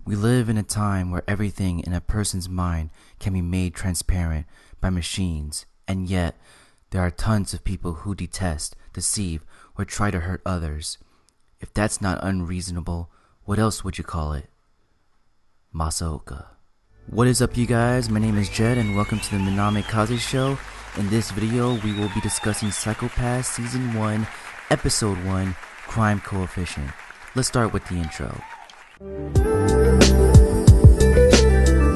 We live in a time where everything in a person's mind can be made transparent by machines, and yet there are tons of people who detest, deceive, or try to hurt others. If that's not unreasonable, what else would you call it? Masaoka. What is up, you guys? My name is Jed and welcome to the Minami Kaze Show. In this video, we will be discussing Psycho-Pass Season 1, Episode 1, Crime Coefficient. Let's start with the intro.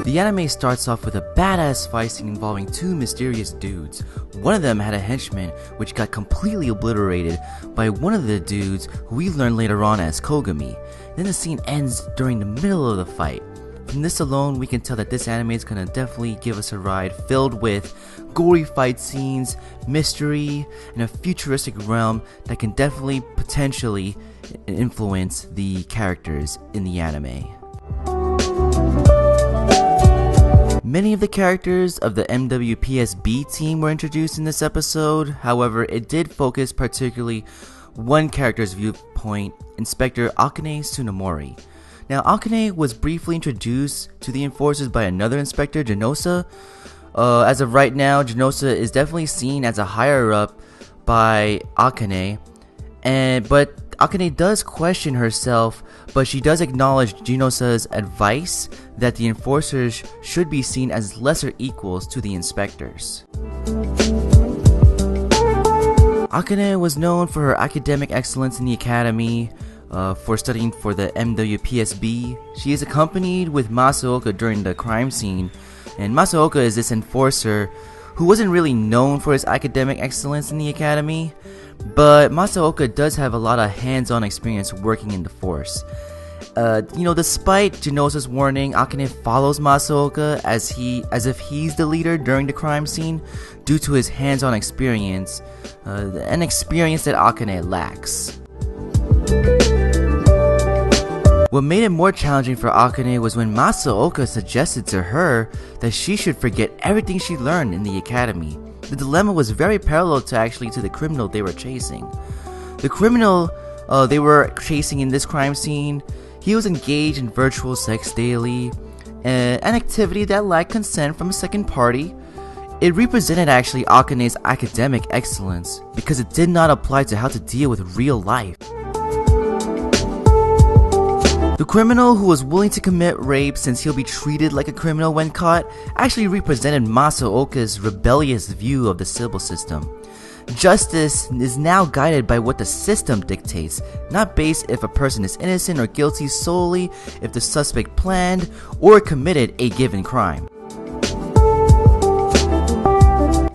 The anime starts off with a badass fight scene involving two mysterious dudes. One of them had a henchman which got completely obliterated by one of the dudes who we learn later on as Kogami. Then the scene ends during the middle of the fight. From this alone, we can tell that this anime is gonna definitely give us a ride filled with gory fight scenes, mystery, and a futuristic realm that can definitely potentially influence the characters in the anime. Many of the characters of the MWPSB team were introduced in this episode. However, it did focus particularly one character's viewpoint, Inspector Akane Tsunemori. Now, Akane was briefly introduced to the enforcers by another inspector, Genosa. As of right now, Genosa is definitely seen as a higher up by Akane, but Akane does question herself, but she does acknowledge Genosa's advice that the enforcers should be seen as lesser equals to the inspectors. Akane was known for her academic excellence in the academy, for studying for the MWPSB. She is accompanied with Masaoka during the crime scene, and Masaoka is this enforcer who wasn't really known for his academic excellence in the academy, but Masaoka does have a lot of hands-on experience working in the force. Despite Genosa's warning, Akane follows Masaoka as if he's the leader during the crime scene due to his hands-on experience, an experience that Akane lacks. What made it more challenging for Akane was when Masaoka suggested to her that she should forget everything she learned in the academy. The dilemma was very parallel to the criminal they were chasing. The criminal they were chasing in this crime scene, he was engaged in virtual sex daily, an activity that lacked consent from a second party. It represented Akane's academic excellence because it did not apply to how to deal with real life. The criminal who was willing to commit rape since he'll be treated like a criminal when caught actually represented Masaoka's rebellious view of the civil system. Justice is now guided by what the system dictates, not based if a person is innocent or guilty solely if the suspect planned or committed a given crime.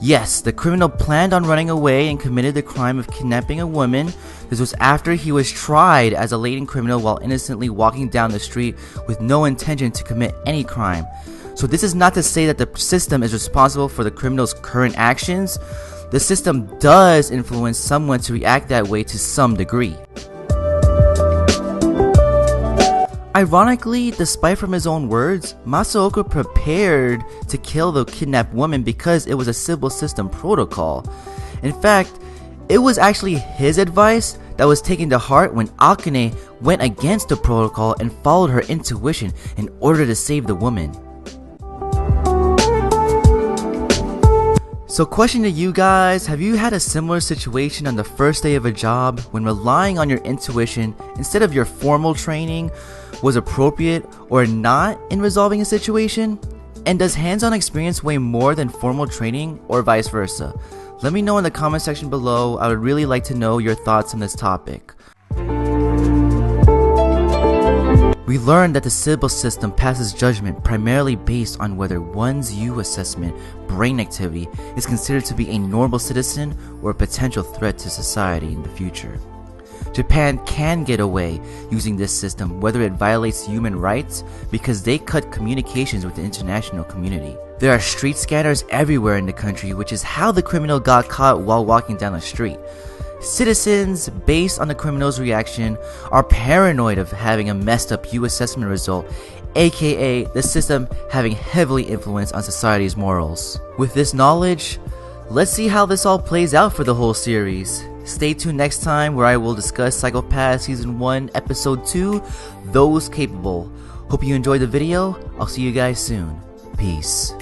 Yes, the criminal planned on running away and committed the crime of kidnapping a woman. This was after he was tried as a latent criminal while innocently walking down the street with no intention to commit any crime. So this is not to say that the system is responsible for the criminal's current actions. The system does influence someone to react that way to some degree. Ironically, despite from his own words, Masaoka prepared to kill the kidnapped woman because it was a civil system protocol. In fact, it was actually his advice that was taken to heart when Akane went against the protocol and followed her intuition in order to save the woman. So, question to you guys, have you had a similar situation on the first day of a job when relying on your intuition instead of your formal training was appropriate or not in resolving a situation? And does hands-on experience weigh more than formal training or vice versa? Let me know in the comment section below. I would really like to know your thoughts on this topic. We learned that the civil system passes judgment primarily based on whether one's U assessment brain activity is considered to be a normal citizen or a potential threat to society in the future. Japan can get away using this system whether it violates human rights because they cut communications with the international community. There are street scanners everywhere in the country, which is how the criminal got caught while walking down the street. Citizens, based on the criminal's reaction, are paranoid of having a messed up U assessment result, aka the system having heavily influence on society's morals. With this knowledge, let's see how this all plays out for the whole series. Stay tuned next time where I will discuss Psycho-Pass Season 1, Episode 2, Those Capable. Hope you enjoyed the video. I'll see you guys soon. Peace.